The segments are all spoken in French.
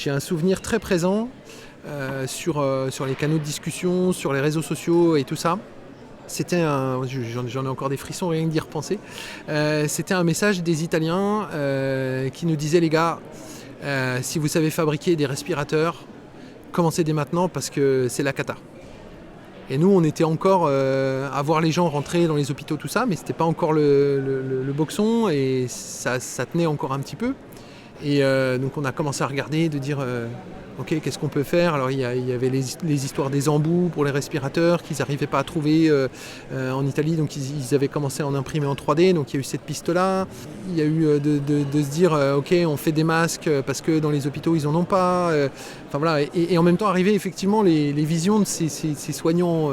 j'ai un souvenir très présent sur les canaux de discussion, sur les réseaux sociaux et tout ça. J'en ai encore des frissons rien que d'y repenser. C'était un message des Italiens qui nous disaient: les gars, si vous savez fabriquer des respirateurs, commencez dès maintenant parce que c'est la cata. Et nous, on était encore à voir les gens rentrer dans les hôpitaux, tout ça, mais c'était pas encore le boxon et ça tenait encore un petit peu. Et donc on a commencé à regarder, de dire ok, qu'est-ce qu'on peut faire. Alors il y avait les histoires des embouts pour les respirateurs qu'ils n'arrivaient pas à trouver en Italie, donc ils avaient commencé à en imprimer en 3D, donc il y a eu cette piste-là. Il y a eu de se dire ok, on fait des masques parce que dans les hôpitaux ils en ont pas. Enfin voilà, et en même temps arrivaient effectivement les visions de ces soignants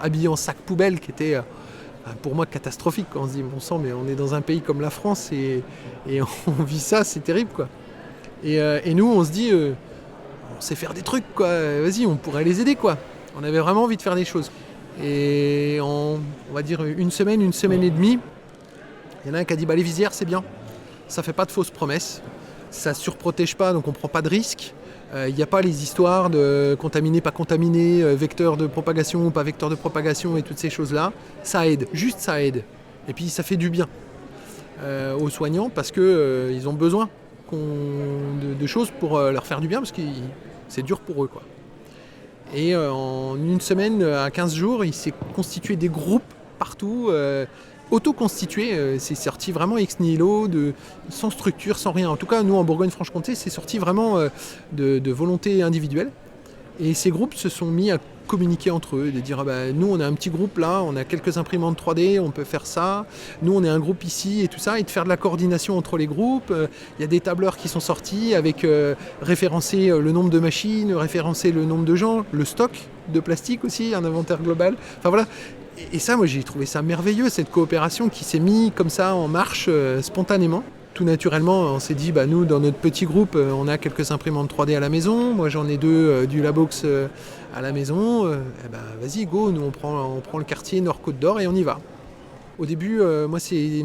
habillés en sac poubelle qui étaient pour moi catastrophique. On se dit bon sang, mais on est dans un pays comme la France et on vit ça, c'est terrible quoi. Et nous on se dit on sait faire des trucs quoi, vas-y, on pourrait les aider quoi. On avait vraiment envie de faire des choses. Et on va dire une semaine et demie, il y en a un qui a dit bah les visières c'est bien, ça fait pas de fausses promesses, ça surprotège pas donc on prend pas de risques. Il n'y a pas les histoires de contaminé, pas contaminé, vecteur de propagation ou pas vecteur de propagation et toutes ces choses-là. Ça aide, juste ça aide. Et puis ça fait du bien aux soignants parce qu'ils ont besoin de choses pour leur faire du bien parce que c'est dur pour eux, quoi. Et en une semaine à 15 jours, il s'est constitué des groupes partout, auto-constitués. C'est sorti vraiment ex nihilo, sans structure, sans rien. En tout cas, nous en Bourgogne-Franche-Comté, c'est sorti vraiment de volonté individuelle. Et ces groupes se sont mis à communiquer entre eux, de dire ah bah, nous on a un petit groupe là, on a quelques imprimantes 3D, on peut faire ça, nous on est un groupe ici et tout ça, et de faire de la coordination entre les groupes. Il y a des tableurs qui sont sortis avec référencer le nombre de machines, référencer le nombre de gens, le stock de plastique aussi, un inventaire global. Enfin voilà. Et ça, moi j'ai trouvé ça merveilleux, cette coopération qui s'est mise comme ça en marche spontanément. Tout naturellement, on s'est dit, bah, nous, dans notre petit groupe, on a quelques imprimantes 3D à la maison. Moi, j'en ai 2 du Labox à la maison. Vas-y, go, nous, on prend le quartier Nord-Côte d'Or et on y va. Au début, moi, c'est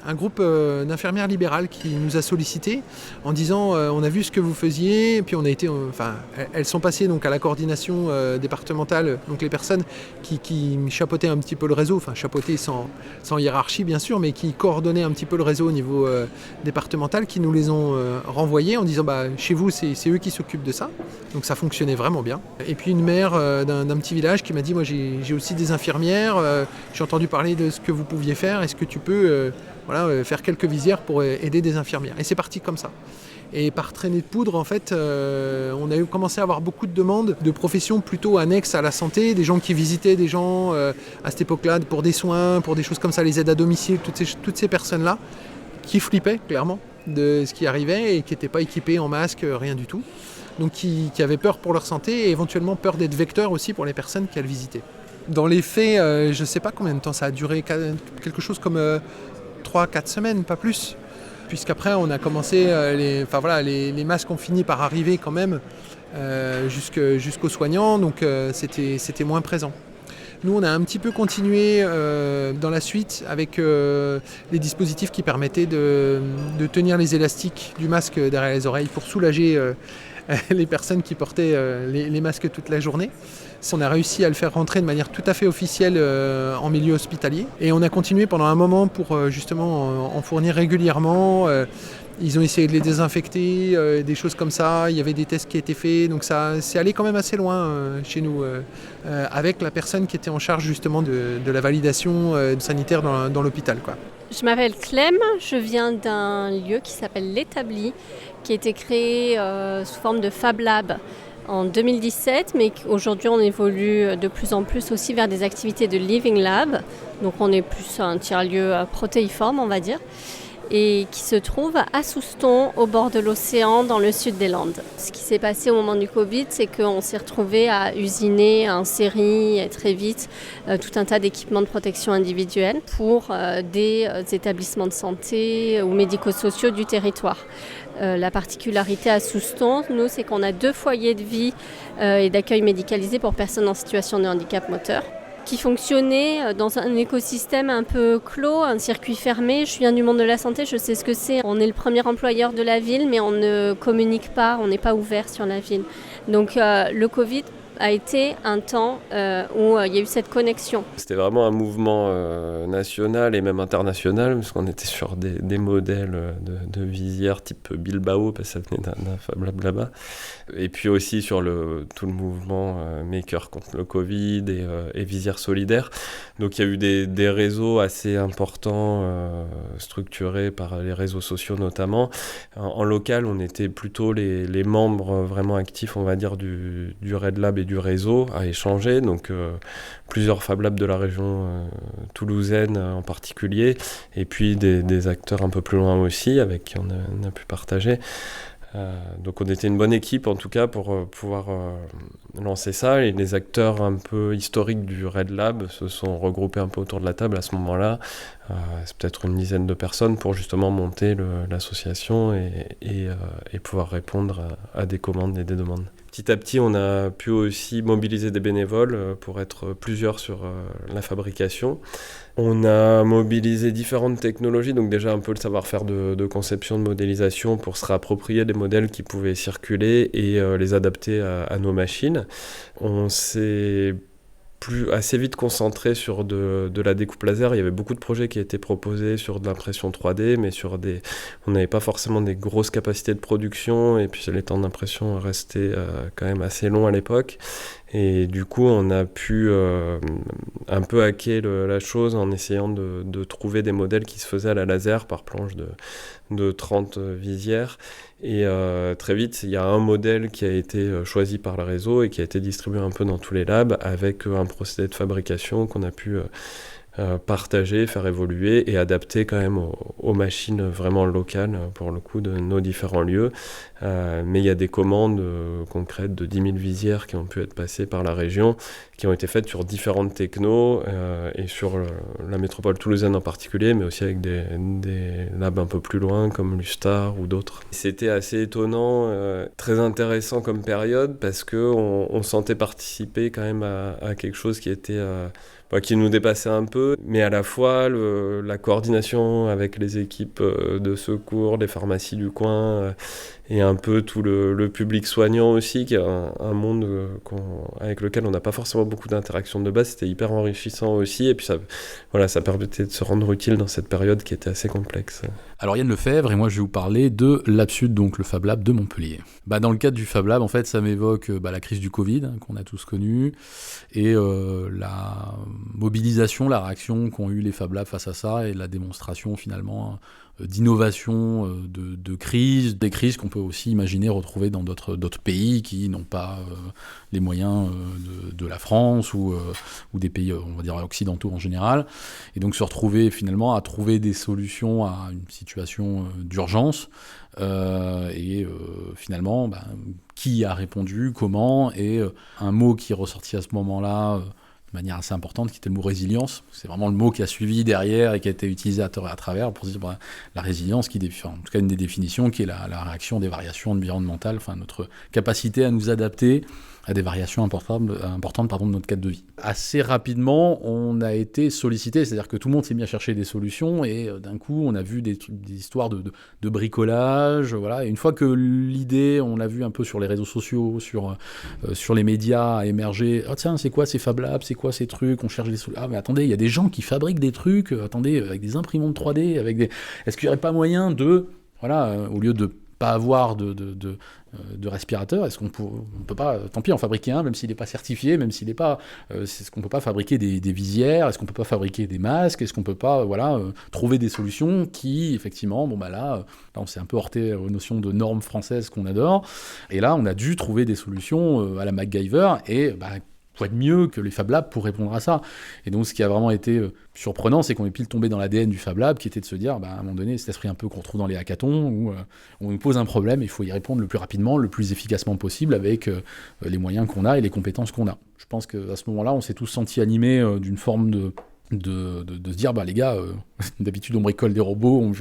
un groupe d'infirmières libérales qui nous a sollicité en disant on a vu ce que vous faisiez, et puis on a été, elles sont passées donc à la coordination départementale, donc les personnes qui chapeautaient un petit peu le réseau, enfin chapeautaient sans hiérarchie bien sûr, mais qui coordonnaient un petit peu le réseau au niveau départemental, qui nous les ont renvoyés en disant bah chez vous c'est eux qui s'occupent de ça, donc ça fonctionnait vraiment bien. Et puis une mère d'un petit village qui m'a dit moi j'ai aussi des infirmières, j'ai entendu parler de ce que vous pouviez faire, est-ce que tu peux faire quelques visières pour aider des infirmières. Et c'est parti comme ça. Et par traînée de poudre, en fait, on a commencé à avoir beaucoup de demandes de professions plutôt annexes à la santé, des gens qui visitaient des gens à cette époque-là pour des soins, pour des choses comme ça, les aides à domicile, toutes ces personnes-là qui flippaient clairement de ce qui arrivait et qui n'étaient pas équipées en masque, rien du tout. Donc qui avaient peur pour leur santé et éventuellement peur d'être vecteurs aussi pour les personnes qu'elles visitaient. Dans les faits, je ne sais pas combien de temps ça a duré, quelque chose comme 3-4 semaines, pas plus. Puisqu'après, on a commencé, les masques ont fini par arriver quand même jusqu'aux soignants, donc c'était moins présent. Nous, on a un petit peu continué dans la suite avec les dispositifs qui permettaient de tenir les élastiques du masque derrière les oreilles pour soulager les personnes qui portaient les masques toute la journée. On a réussi à le faire rentrer de manière tout à fait officielle en milieu hospitalier. Et on a continué pendant un moment pour justement en fournir régulièrement. Ils ont essayé de les désinfecter, des choses comme ça. Il y avait des tests qui étaient faits. Donc ça c'est allé quand même assez loin chez nous, avec la personne qui était en charge justement de la validation sanitaire dans l'hôpital, quoi. Je m'appelle Clem, je viens d'un lieu qui s'appelle l'Établi, qui a été créé sous forme de Fab Lab en 2017, mais aujourd'hui on évolue de plus en plus aussi vers des activités de Living Lab, donc on est plus un tiers-lieu protéiforme on va dire, et qui se trouve à Souston, au bord de l'océan, dans le sud des Landes. Ce qui s'est passé au moment du Covid, c'est qu'on s'est retrouvé à usiner en série et très vite tout un tas d'équipements de protection individuelle pour des établissements de santé ou médico-sociaux du territoire. La particularité à Souston, nous, c'est qu'on a 2 foyers de vie et d'accueil médicalisé pour personnes en situation de handicap moteur, qui fonctionnait dans un écosystème un peu clos, un circuit fermé. Je viens du monde de la santé, je sais ce que c'est. On est le premier employeur de la ville, mais on ne communique pas, on n'est pas ouvert sur la ville. Donc le Covid a été un temps où il y a eu cette connexion. C'était vraiment un mouvement national et même international, parce qu'on était sur des modèles de visières type Bilbao, parce que ça venait d'un Fab Lab là-bas. Et puis aussi sur tout le mouvement Maker contre le Covid et visières solidaires. Donc il y a eu des réseaux assez importants, structurés par les réseaux sociaux notamment. En local, on était plutôt les membres vraiment actifs, on va dire, du Red Lab et du réseau à échanger, donc plusieurs Fab Labs de la région toulousaine en particulier, et puis des acteurs un peu plus loin aussi, avec qui on a pu partager. Donc on était une bonne équipe en tout cas pour pouvoir lancer ça, et les acteurs un peu historiques du Red Lab se sont regroupés un peu autour de la table à ce moment-là. C'est peut-être une dizaine de personnes pour justement monter l'association et pouvoir répondre à des commandes et des demandes. Petit à petit, on a pu aussi mobiliser des bénévoles pour être plusieurs sur la fabrication. On a mobilisé différentes technologies, donc déjà un peu le savoir-faire de conception, de modélisation pour se réapproprier des modèles qui pouvaient circuler et les adapter à nos machines. On s'est assez vite concentré sur de la découpe laser. Il y avait beaucoup de projets qui étaient proposés sur de l'impression 3D, mais on n'avait pas forcément des grosses capacités de production, et puis les temps d'impression restaient quand même assez longs à l'époque. Et du coup, on a pu un peu hacker la chose en essayant de trouver des modèles qui se faisaient à la laser par planche de 30 visières. Et très vite, il y a un modèle qui a été choisi par le réseau et qui a été distribué un peu dans tous les labs avec un procédé de fabrication qu'on a pu partager, faire évoluer et adapter quand même aux machines vraiment locales pour le coup de nos différents lieux. Mais il y a des commandes concrètes de 10 000 visières qui ont pu être passées par la région, qui ont été faites sur différentes technos et sur la métropole toulousaine en particulier, mais aussi avec des labs un peu plus loin comme l'Ustar ou d'autres. C'était assez étonnant, très intéressant comme période parce qu'on sentait participer quand même à quelque chose qui était... qui nous dépassait un peu, mais à la fois la coordination avec les équipes de secours, les pharmacies du coin, et un peu tout le public soignant aussi, qui est un monde avec lequel on n'a pas forcément beaucoup d'interactions de base. C'était hyper enrichissant aussi, et puis ça permettait de se rendre utile dans cette période qui était assez complexe. Alors Yann Lefebvre, et moi je vais vous parler de Labsud, donc le Fab Lab de Montpellier. Dans le cadre du Fab Lab, en fait, ça m'évoque la crise du Covid, qu'on a tous connue, et la mobilisation, la réaction qu'ont eu les Fab Labs face à ça, et la démonstration finalement d'innovation, de crise, des crises qu'on peut aussi imaginer retrouver dans d'autres pays qui n'ont pas les moyens de la France ou des pays, on va dire, occidentaux en général. Et donc se retrouver finalement à trouver des solutions à une situation d'urgence. Finalement, qui a répondu, comment, et un mot qui est ressorti à ce moment-là de manière assez importante, qui était le mot résilience. C'est vraiment le mot qui a suivi derrière et qui a été utilisé à travers pour dire la résilience, en tout cas une des définitions, qui est la réaction des variations environnementales, notre capacité à nous adapter à des variations importantes de notre cadre de vie. Assez rapidement, on a été sollicité, c'est-à-dire que tout le monde s'est mis à chercher des solutions, et d'un coup, on a vu des histoires de bricolage, voilà. Et une fois que l'idée, on l'a vu un peu sur les réseaux sociaux, sur les médias, a émergé. Oh tiens, c'est quoi ces Fab Labs, c'est quoi ces trucs, on cherche des solutions. Ah mais attendez, il y a des gens qui fabriquent des trucs, avec des imprimantes 3D, est-ce qu'il n'y aurait pas moyen de, au lieu de pas avoir de respirateurs, est-ce qu'on peut pas, tant pis, en fabriquer un, même s'il n'est pas certifié, même s'il n'est pas, est-ce qu'on peut pas fabriquer des visières, est-ce qu'on peut pas fabriquer des masques, est-ce qu'on peut pas, trouver des solutions qui, effectivement, là on s'est un peu heurté aux notions de normes françaises qu'on adore, et là on a dû trouver des solutions à la MacGyver, et quoi de mieux que les Fab Labs pour répondre à ça. Et donc ce qui a vraiment été surprenant, c'est qu'on est pile tombé dans l'ADN du Fab Lab, qui était de se dire, à un moment donné, cet esprit un peu qu'on retrouve dans les hackathons, où on nous pose un problème, il faut y répondre le plus rapidement, le plus efficacement possible, avec les moyens qu'on a et les compétences qu'on a. Je pense qu'à ce moment-là, on s'est tous sentis animés d'une forme de se dire, les gars, d'habitude on bricole des robots,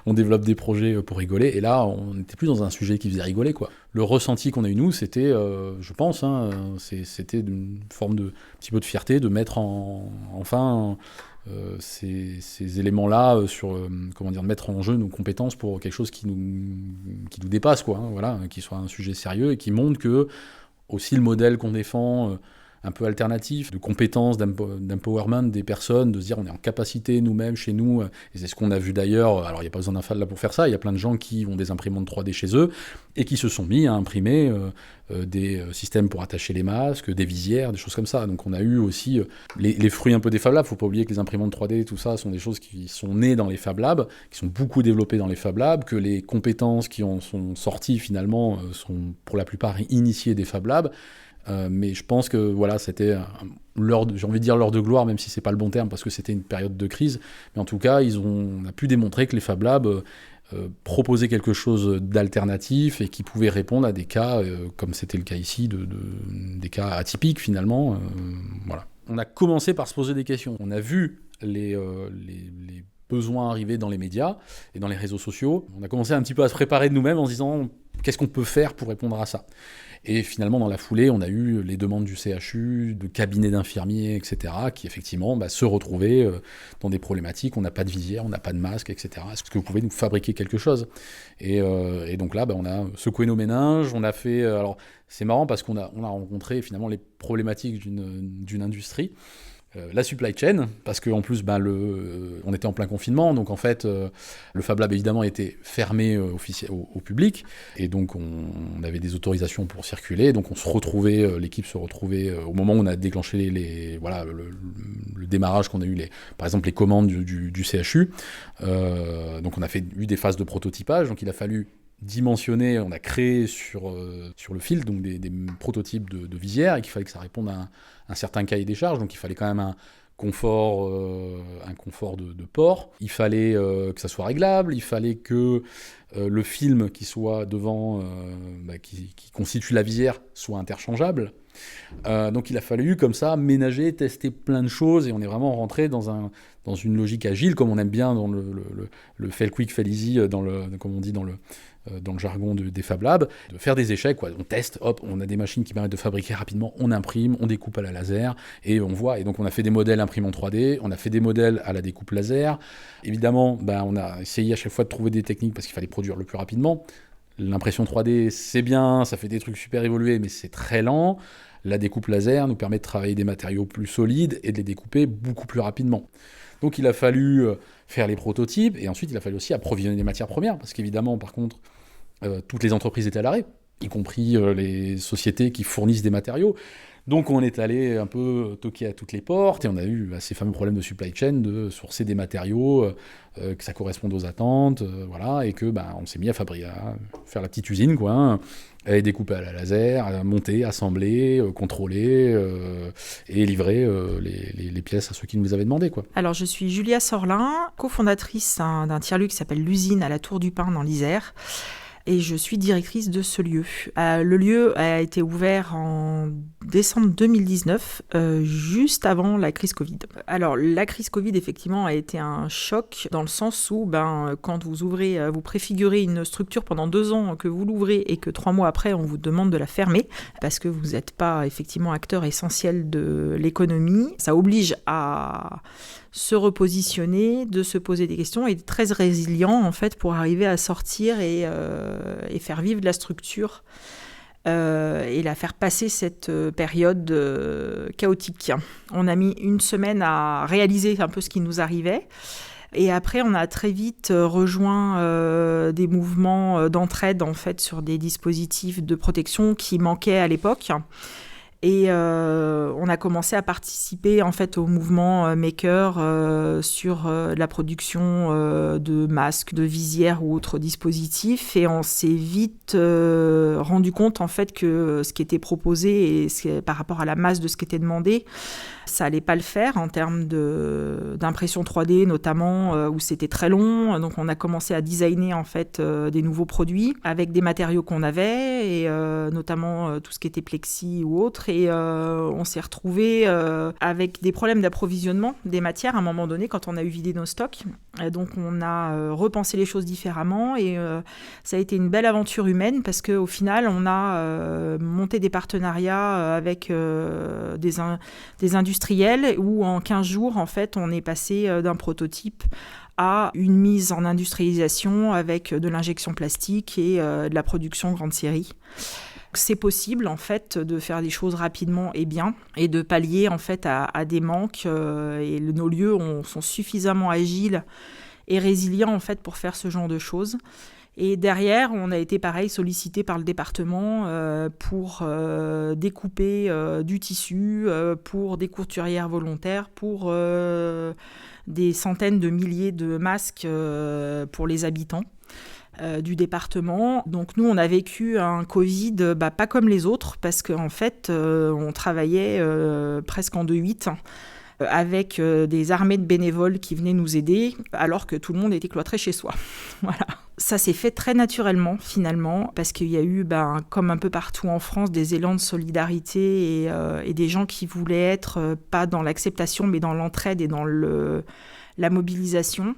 on développe des projets pour rigoler, et là on n'était plus dans un sujet qui faisait rigoler, quoi. Le ressenti qu'on a eu nous, c'était, je pense, c'était une forme de petit peu de fierté de mettre enfin ces éléments-là de mettre en jeu nos compétences pour quelque chose qui nous dépasse, quoi, voilà, qui soit un sujet sérieux et qui montre que aussi le modèle qu'on défend, un peu alternatif, de compétences, d'empowerment des personnes, de se dire on est en capacité nous-mêmes, chez nous, et c'est ce qu'on a vu d'ailleurs. Alors il n'y a pas besoin d'un Fab Lab pour faire ça, il y a plein de gens qui ont des imprimantes 3D chez eux et qui se sont mis à imprimer des systèmes pour attacher les masques, des visières, des choses comme ça. Donc on a eu aussi les fruits un peu des Fab Labs. Il ne faut pas oublier que les imprimantes 3D, tout ça, sont des choses qui sont nées dans les Fab Labs, qui sont beaucoup développées dans les Fab Labs, que les compétences qui en sont sorties finalement sont pour la plupart initiées des Fab Labs. Mais je pense que voilà, c'était j'ai envie de dire l'heure de gloire, même si c'est pas le bon terme, parce que c'était une période de crise. Mais en tout cas, on a pu démontrer que les Fab Labs proposaient quelque chose d'alternatif et qui pouvait répondre à des cas, comme c'était le cas ici, des cas atypiques finalement. Voilà. On a commencé par se poser des questions. On a vu les besoins arriver dans les médias et dans les réseaux sociaux. On a commencé un petit peu à se préparer de nous-mêmes en se disant qu'est-ce qu'on peut faire pour répondre à ça. Et finalement, dans la foulée, on a eu les demandes du CHU, de cabinets d'infirmiers, etc., qui effectivement se retrouvaient dans des problématiques. On n'a pas de visière, on n'a pas de masque, etc. Est-ce que vous pouvez nous fabriquer quelque chose ? Et donc là, on a secoué nos méninges. On a fait... alors, c'est marrant parce qu'on a rencontré finalement les problématiques d'une industrie. La supply chain, parce qu'en plus, on était en plein confinement, donc en fait, le Fab Lab, évidemment, était fermé au public, et donc on avait des autorisations pour circuler, donc l'équipe se retrouvait, au moment où on a déclenché le démarrage, qu'on a eu, par exemple, les commandes du CHU, donc on a eu des phases de prototypage, donc il a fallu dimensionner, on a créé sur le fil donc des prototypes de visières, et qu'il fallait que ça réponde à un certain cahier des charges, donc il fallait quand même un confort de port, il fallait que ça soit réglable, il fallait que le film qui soit devant, qui constitue la visière, soit interchangeable. Donc il a fallu comme ça ménager, tester plein de choses, et on est vraiment rentré dans une logique agile, comme on aime bien dans le fail quick, fail easy, comme on dit dans le jargon des Fab Labs, de faire des échecs, quoi. On teste, hop, on a des machines qui permettent de fabriquer rapidement, on imprime, on découpe à la laser, et on voit. Et donc on a fait des modèles imprimés en 3D, on a fait des modèles à la découpe laser. Évidemment, on a essayé à chaque fois de trouver des techniques parce qu'il fallait produire le plus rapidement. L'impression 3D, c'est bien, ça fait des trucs super évolués, mais c'est très lent. La découpe laser nous permet de travailler des matériaux plus solides et de les découper beaucoup plus rapidement. Donc il a fallu faire les prototypes, et ensuite il a fallu aussi approvisionner les matières premières, parce qu'évidemment, par contre, toutes les entreprises étaient à l'arrêt, y compris les sociétés qui fournissent des matériaux. Donc on est allé un peu toquer à toutes les portes, et on a eu ces fameux problèmes de supply chain, de sourcer des matériaux, que ça corresponde aux attentes, voilà, et que on s'est mis à faire la petite usine, quoi, et découper à la laser, monter, assembler, contrôler et livrer les pièces à ceux qui nous les avaient demandé, quoi. Alors je suis Julia Sorlin, cofondatrice d'un tiers-lieu qui s'appelle l'Usine à la Tour du Pin dans l'Isère. Et je suis directrice de ce lieu. Le lieu a été ouvert en décembre 2019, juste avant la crise Covid. Alors, la crise Covid, effectivement, a été un choc dans le sens où, quand vous préfigurez une structure pendant 2 ans, que vous l'ouvrez et que 3 mois après, on vous demande de la fermer parce que vous n'êtes pas, effectivement, acteur essentiel de l'économie, ça oblige à se repositionner, de se poser des questions et être très résilient en fait pour arriver à sortir et faire vivre la structure et la faire passer cette période chaotique. On a mis 1 semaine à réaliser un peu ce qui nous arrivait. Et après, on a très vite rejoint des mouvements d'entraide en fait sur des dispositifs de protection qui manquaient à l'époque. Et on a commencé à participer en fait au mouvement Maker sur la production de masques, de visières ou autres dispositifs. Et on s'est vite rendu compte en fait que ce qui était proposé et par rapport à la masse de ce qui était demandé, ça allait pas le faire en termes d'impression 3D notamment, où c'était très long. Donc on a commencé à designer en fait des nouveaux produits avec des matériaux qu'on avait et notamment tout ce qui était plexi ou autre. autre et on s'est retrouvés avec des problèmes d'approvisionnement des matières à un moment donné quand on a eu vidé nos stocks. Et donc on a repensé les choses différemment et ça a été une belle aventure humaine parce qu'au final on a monté des partenariats avec des industriels où en 15 jours en fait on est passé d'un prototype à une mise en industrialisation avec de l'injection plastique et de la production grande série. C'est possible en fait de faire des choses rapidement et bien et de pallier en fait à des manques et nos lieux sont suffisamment agiles et résilients en fait pour faire ce genre de choses. Et derrière, on a été pareil sollicité par le département pour découper du tissu, pour des couturières volontaires, pour des centaines de milliers de masques pour les habitants du département. Donc nous, on a vécu un Covid pas comme les autres parce qu'en fait, on travaillait presque en 2-8 avec des armées de bénévoles qui venaient nous aider alors que tout le monde était cloîtré chez soi. Voilà. Ça s'est fait très naturellement finalement parce qu'il y a eu, comme un peu partout en France, des élans de solidarité et des gens qui voulaient être pas dans l'acceptation mais dans l'entraide et dans la mobilisation.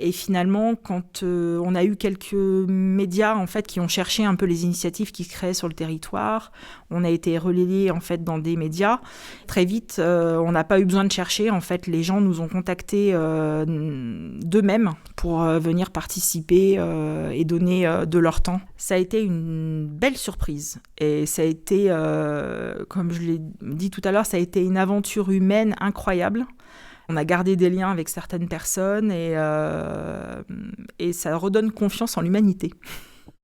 Et finalement, quand on a eu quelques médias en fait, qui ont cherché un peu les initiatives qui se créaient sur le territoire, on a été relayés en fait, dans des médias. Très vite, on n'a pas eu besoin de chercher. En fait, les gens nous ont contactés d'eux-mêmes pour venir participer et donner de leur temps. Ça a été une belle surprise. Et ça a été, comme je l'ai dit tout à l'heure, ça a été une aventure humaine incroyable. On a gardé des liens avec certaines personnes et ça redonne confiance en l'humanité.